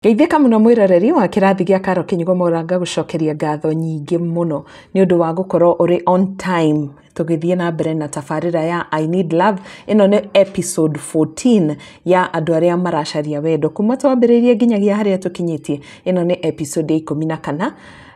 Geithĩka mũno mwĩroreri wa kĩrathi gĩa Karo Kĩnyugo MWAURA ngagucokeria ngatho nyingĩ mũno nĩ ũndũ wa gũkorwo ũrĩ on time tũgĩthiĩ na mbere na tabarĩra ya I Need Love. Ĩno nĩ episode 14 ya andũ arĩa maracaria wendo, kuma twambĩrĩirie nginyagia harĩa tũkinyĩtie. Ĩno nĩ episode 14.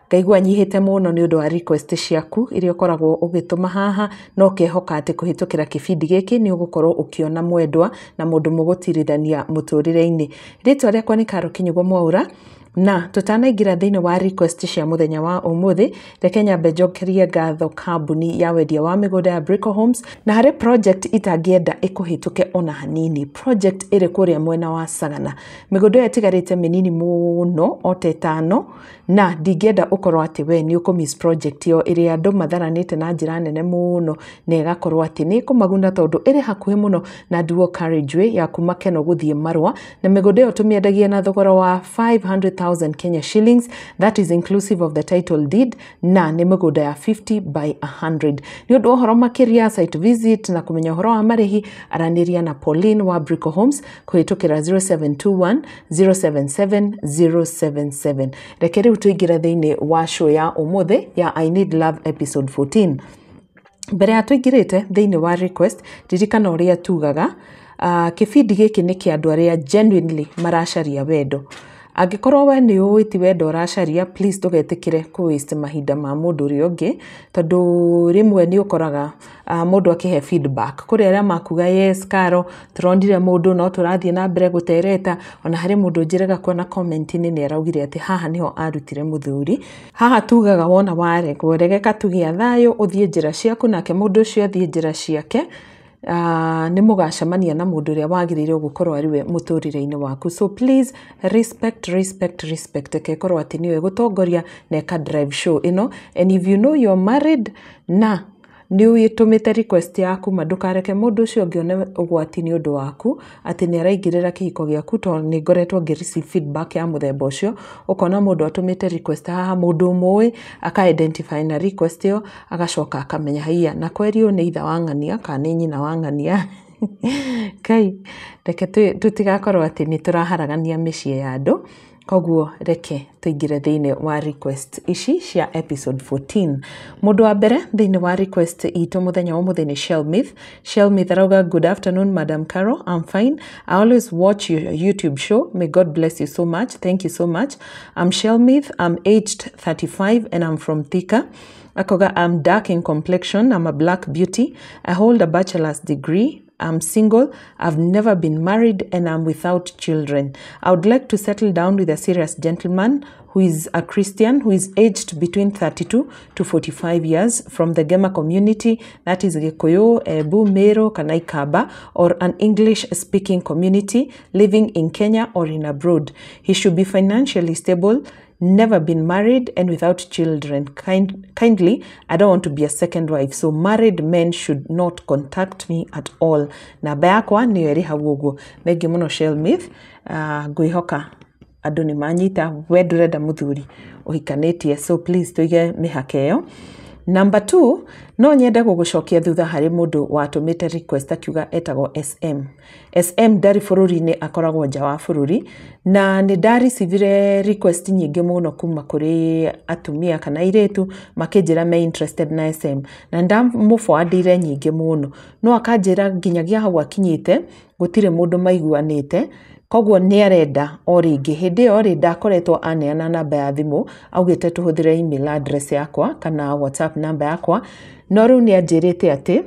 Ngaigua nyihĩte mũno nĩ ũndũ wa request ciaku iria ũkoragwo ũgĩtũma haha, no kehoka atĩ kũhĩtũkĩra kĩbindi gĩkĩ nĩ ũgũkorwo ũkĩona mwendwa na mũndũ mũgũtirithania mũtũrĩre-inĩ. Rĩtwa rĩakwa nĩ Karo Kĩnyugo MWAURA, na tũtanaingĩra thĩinĩ wa request cia mũthenya wa ũmũthĩ, reke nyambe njokerie ngatho kambuni ya wendia wa mĩgũnda ya Brico Homes na harĩ project itangĩenda ĩkũhĩtũke ona hanini. Project ĩrĩ kũrĩa mwena wa Sagana. Mĩgũnda ĩyo ĩtigarĩte mĩnini mũno o ta 5, na ndingĩenda ũkorwo atĩ we nĩ ũkũmiss project ĩyo ĩrĩa andũ matharanĩte na njĩra nene mũno, na ĩgakorwo atĩ nĩ ĩkũmaguna tondũ ĩrĩ hakuhĩ mũno na dual carriageway ya kuma Keno gũthiĩ Marua, na mĩgũnda ĩyo tũmĩendagia na thogora wa 500,000 Kenya shillings, that is inclusive of the title deed, na nĩ mĩgũnda ya 50 by 100. Nĩ ũndũ ũhoro makĩria, site visit na kũmenya ũhoro wa marĩhi, aranĩria na Pauline wa Brico Homes kũhĩtũkĩra 0721 077 077. Reke rĩu tũingĩre thĩinĩ wa show ya ũmũthĩ ya I Need Love episode 14. Mbere ya tũingĩrĩte thĩinĩ wa request, ririkana ũrĩa tugaga, kĩbindi gĩkĩ nĩ kĩa andũ arĩa genuinely maracaria wendo. Angĩkorwo we nĩ ũĩ ti wendo ũracaria, please tũgetĩkĩre waste mahinda ma mũndũ ũrĩa ũngĩ, tondũ rĩmwe nĩ ũkoraga mũndũ akĩhe feedback kũrĩ arĩa makuga yes Karo tũronire mũndũ no tũrathiĩ na mbere gũtereta. Ona harĩ mũndũ njĩraga kuona comment-inĩ nĩ araugire atĩ haha niho arutire mũthuri. Haha tugaga wona waregwo, regeka tũgĩa thayũ, ũthiĩ njĩra ciaku, nake mũndũ ũcio athiĩ njĩra ciake. Nĩ mũgacemania na mũndũ ũrĩa wagĩrĩirwo gũkorwo arĩ we mũtũrĩre-inĩ waku. So please respect kekorwo atĩ nĩwe gũtongoria na eka drive show ĩno. And if you know you're married na nĩ ũgĩtũmĩte request yaku, ndũkareke mũndũ ũcio ũngĩ one ũgwati nĩ ũndũ waku atĩ nĩ araingĩrĩra kĩhiko gĩaku, tondũ nĩ ngoretwo ngĩreceive feedback ya mũthemba ũcio. Ũkona mũndũ atũmĩte request haha, mũndũ ũmũĩ aka-identify na request ĩyo, agacoka akamenya haiya na kweri ũyũ nĩ ithe wa ng'ania kana nĩ nyina wa ng'ania. Kai, reke tũtigakorwo atĩ nĩ tũraharagania mĩciĩ ya andũ. Koguo reke tũingĩre thĩinĩ wa request ici cia episode 14. Mũndũ wa mbere thĩinĩ wa request itũ mũthenya wa mũthenya Shelmith. Shelmith arauga, good afternoon Madam Karo, I'm fine. I always watch your YouTube show. May God bless you so much. Thank you so much. I'm Shelmith. I'm aged 35 and I'm from Thika. Akoga, I'm dark in complexion. I'm a black beauty. I hold a bachelor's degree. I'm single, I've never been married, and I'm without children. I would like to settle down with a serious gentleman who is a Christian, who is aged between 32 to 45 years, from the Gema community, that is Gikuyu, Ebu, Meru, Kanaikaba, or an English-speaking community living in Kenya or in abroad. He should be financially stable, never been married, and without children. Kindly, I don't want to be a second wife, so married men should not contact me at all. Namba yakwa nĩ ĩrĩ hau ũguo. Thengi mũno Shelmith, ngwĩhoka andũ nĩ manyita we ndũrenda mũthuri ũhikanĩtie, so please tũige mĩhaka ĩyo. Number 2, no nyende gũgũcokia thutha harĩ mũndũ watũmĩte request akiuga etagwo SM. SM ndarĩ bũrũri-inĩ, akoragwo nja wa bũrũri, na nĩ ndarecivire request nyingĩ mũno kuma kũrĩ atumia kana airĩtu makĩnjĩra me interested na SM, na ndamũforwardire nyingĩ mũno, no akanjĩra nginyagia hau akinyĩte gũtirĩ mũndũ maiguanĩte. Koguo nĩ arenda o rĩngĩ, hĩndĩ ĩyo rĩ ndakoretwo aneana namba ya thimũ, augĩte tũhũthĩre email address yakwa kana WhatsApp namba yakwa, no rĩu nĩ anjĩrĩte atĩ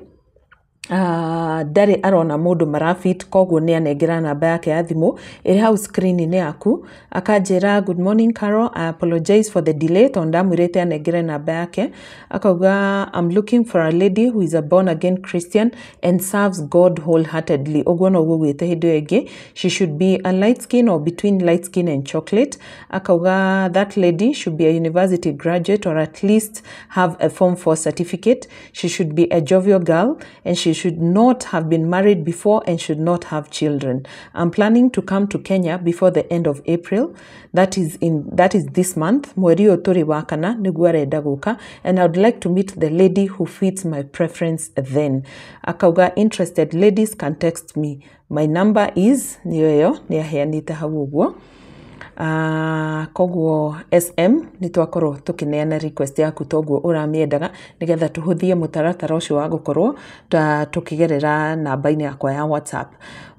ndarĩ arona mũndũ marafit, koguo nĩ anengera namba yake ya thimũ ĩrĩ hau screen-inĩ yaku. Akanjĩra, good morning Karo, I apologize for the delay, tondũ ndamwĩrĩte anengere namba yake. Akauga, I'm looking for a lady who is a born again Christian and serves God wholeheartedly. Ũguo no gũgwĩte hĩndĩ ĩyo ĩngĩ. She should be a light skin or between light skin and chocolate. Akauga, that lady should be a university graduate or at least have a Form 4 certificate. She should be a jovial girl and she should not have been married before and should not have children. I'm planning to come to Kenya before the end of April. That is this month. Mweri ũyũ tũrĩ wa kana nĩguo arenda gũka, and I would like to meet the lady who fits my preference then. Akauga, interested ladies can text me. My number is, niyo nĩ aheanĩte hau ũguo. Koguo SM nitwakorwo tukineana request yaku toguo uramiendaga nigetha tuhuthie mutaratara ucio wa gukorwo tukigerera namba-ini yakwa ya WhatsApp.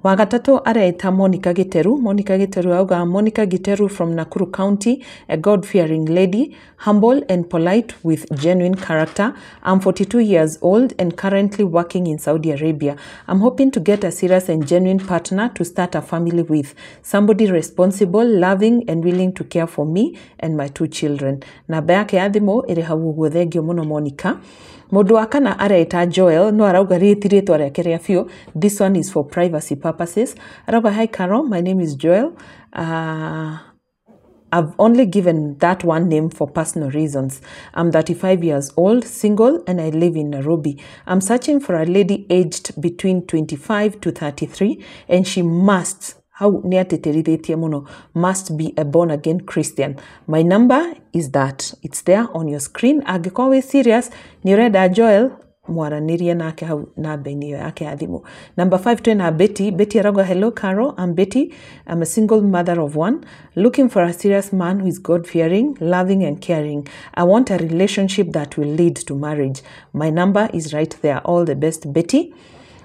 Wagatatu areita Monica Giteru auga Monica Giteru from Nakuru County, a God-fearing lady, humble and polite with genuine character. I'm 42 years old and currently working in Saudi Arabia. I'm hoping to get a serious and genuine partner to start a family with. Somebody responsible, loving and willing to care for me and my 2 children. Namba yake ya thimu iri hau uguo. Thengio muno Monica. Mundu wa kana areita Joel no arauga ritwa riake ria biu. This one is for privacy purposes. Arauga, hi Carol, my name is Joel. I've only given that one name for personal reasons. I'm 35 years old, single, and I live in Nairobi. I'm searching for a lady aged between 25 to 33, and she must be a born-again Christian. My number is that. It's there on your screen. Angĩkorwo wĩ serious, ni urenda Joel, mwaranirie nake hau namba-ini yake ya thimu. Number 5 twina Betty. Betty arauga, hello Carol, I'm Betty. I'm a single mother of 1, looking for a serious man who is God-fearing, loving and caring. I want a relationship that will lead to marriage. My number is right there. All the best, Betty.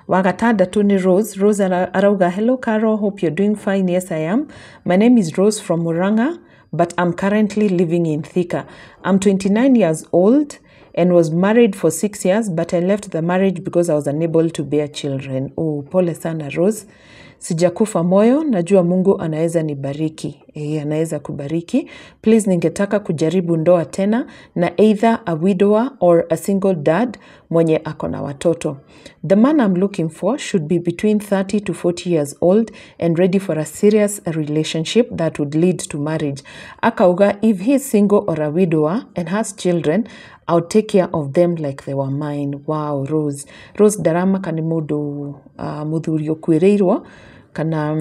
Wagatandatu ni Rose. Rose arauga, hello Carol, hope you're doing fine. Yes, I am. My name is Rose from Muranga, but I'm currently living in Thika. I'm 29 years old and was married for 6 years, but I left the marriage because I was unable to bear children. Oh, pole sana Rose. Sijakufa moyo, najua Mungu anaweza nibariki. Anaweza kubariki. Please ningetaka kujaribu ndoa tena na either a widower or a single dad mwenye ako na watoto. The man I'm looking for should be between 30 to 40 years old and ready for a serious relationship that would lead to marriage. Akauga, if he is single or a widower and has children, I'll take care of them like they were mine. Wow, Rose. Rose darama kani mundu muthuri ukwireirwo kana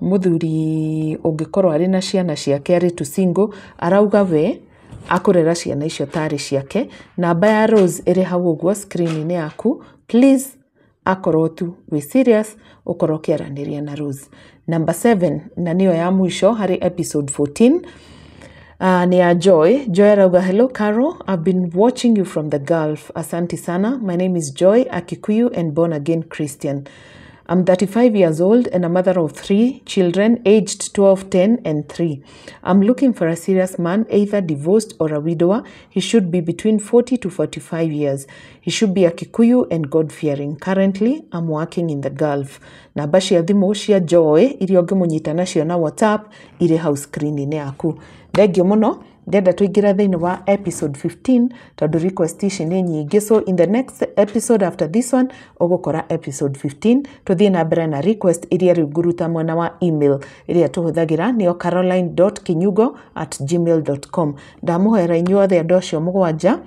muthuri ungikorwo ari na ciana ciake ari tu single, arauga we akurera ciana icio tari ciake. Namba ya Rose iri hau uguo screen-ini yaku. Please akorwo tu we serious ukorwo kiaraniria na Rose. Number 7 na niyo ya mwisho hari episode 14. Ni ya Joy. Joy arauga, hello Carol, I've been watching you from the Gulf. Asante sana. My name is Joy, a Kikuyu and born again Christian. I'm 35 years old and a mother of 3 children aged 12, 10 and 3. I'm looking for a serious man, either divorced or a widower. He should be between 40 to 45 years. He should be a Kikuyu and God-fearing. Currently, I'm working in the Gulf. Namba cia thimu cia Joy iria ungimunyita nacio na WhatsApp iri hau screen-ini yaku. Thengio muno. Ndenda tuingira thiini wa episode 15 tondu request ici ni nyingi. So in the next episode after this one ugukora episode 15 tuthie na mbere na request iria riu nguruta mwena wa email iria tuhuthagira nio caroline.kinyugo@gmail.com. ndamuhoera inyuothe andu acio mugwanja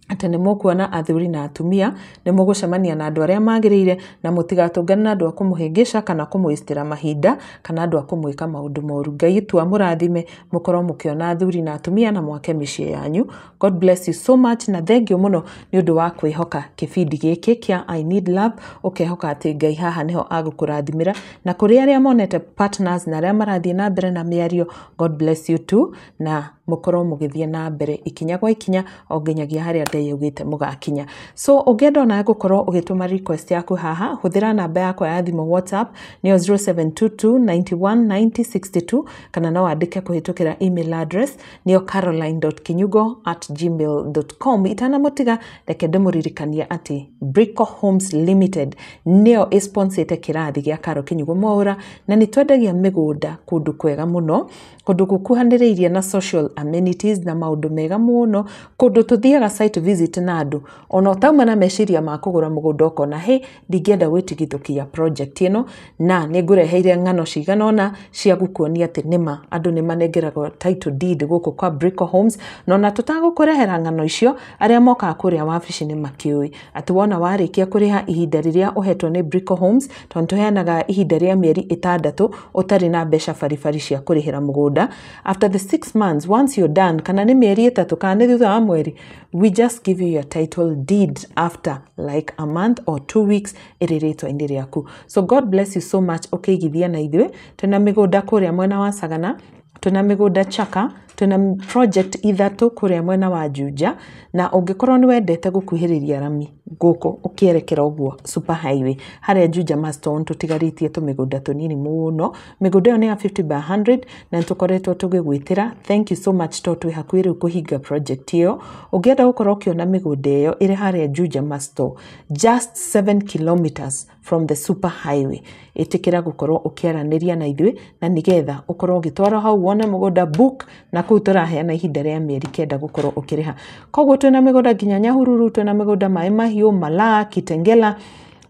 ati ni mukuona athuri na atumia ni mugucemania na andu aria magirire na mutigatungana na andu akumuhingisha kana kumuistira mahinda kana andu akumwika maundu moru. Ngai tu amurathime mukorwo mukiona athuri na atumia na mwake micii yanyu. God bless you so much na thank you muno ni undu wa kwihoka kibindi giki kia I Need Love. Ukehoka ati Ngai haha niho agukurathimira na kuri aria monete partners na aria marathie na mbere na miario. God bless you too na mukorwo mugithie na mbere ikinya gwa ikinya o nginyagia haria Ngai yugite mugakinya. So ugenda na gukorwo ugituma request yaku haha, huthira namba yakwa ya thimu WhatsApp ni 0722919062 kana no andike kuhitukira email address ni caroline.kinyugo@gmail.com. itana mutiga reke ndemuririkania ati Brico Homes Limited nio sponsete kirathi gia Karo Kinyugo MWAURA na ni twendagia migunda kundu kwega muno, kundu gukuhaniriirie na social amenities na maundu mega muno, kundu tuthiaga site visit na andu ona utauma na meciria ma kugura mugunda ukona he ndingenda gwitigithukia project ino na nigureheire ngano cigana ona cia gukuonia ati nima andu nimanengeragwo title deed guku kwa Brico Homes no na tutagukurehera ngano icio aria moka kuria wabici ni makiui ati wona warikia kuriha ihinda riria uhetwo ni Brico Homes tondu heanaga ihinda ria mieri 6 utari na mbeca farifari cia kurihira mugunda. After the 6 months, once you're done kana ni mieri 3 kana ni thutha wa mweri, we just give you your title deed after like a month or 2 weeks iriritwa indi riaku. So God bless you so much. Okay, githia na ithwe tena migunda kuria mwena wa Sagana tuna migunda chaka, tuna project ithatu kuria mwena wa Juja, na ungikorwo ni wendete gukuhiriria rami guku ukierekera uguo super highway haria Juja Maston tutigaritie tumigunda tunini muno. Migunda ni ya 50 by 100 na tukoretwo tugigwitira. Thank you so much to twi hakwiri kuhinga project hiyo. Ungienda gukorwo ukiona migunda iyo iri haria Juja Maston, just 7 kilometers from the super highway. Itikira gukorwo ukiaraniria na ithui na nigetha ukorwo ugitwara hau wona mugunda book na kuu turaheana ihinda ria mieri 9 gukorwo ukiriha. Koguo twina migunda nginya Nyahururu, twina migunda Mai Mahiu, Malaa, Kitengela,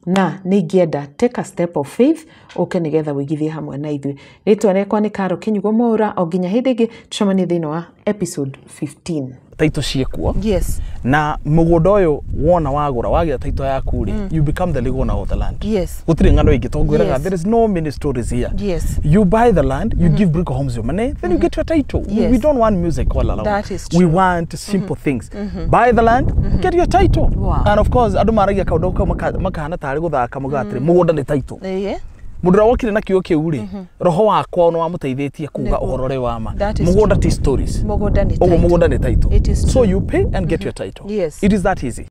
na ningienda take a step of faith nigetha wigithie hamwe na ithui. Ritwa rekwa ni Karo Kinyugo MWAURA, o nginya hindi ingi tucemanie thiini wa episode 15. Taito ciekuo. Yes. Na mugunda uyu wona wagura wagia taito yaku ri, you become the legal owner of the land. Yes. Gutire ngano ingi tongwiraga, there is no many stories here. Yes. You buy the land, you give Brico Homes your money, then you get your title. Yes. We don't want music all along. That is true. We want simple things. Buy the land, get your title. Wow. And of course, adu maragia kaundu ka makahana tari guthaka mugatire mugunda ni title. Yeah. Mudura wokire na kiyo kiu ri, roho wakwa no wamuteithitie kuga uhorore wa ma. Mugunda ti stories. Mugunda ni title. Mugunda ni title. It is true. So you pay and get your title. Yes. It is that easy.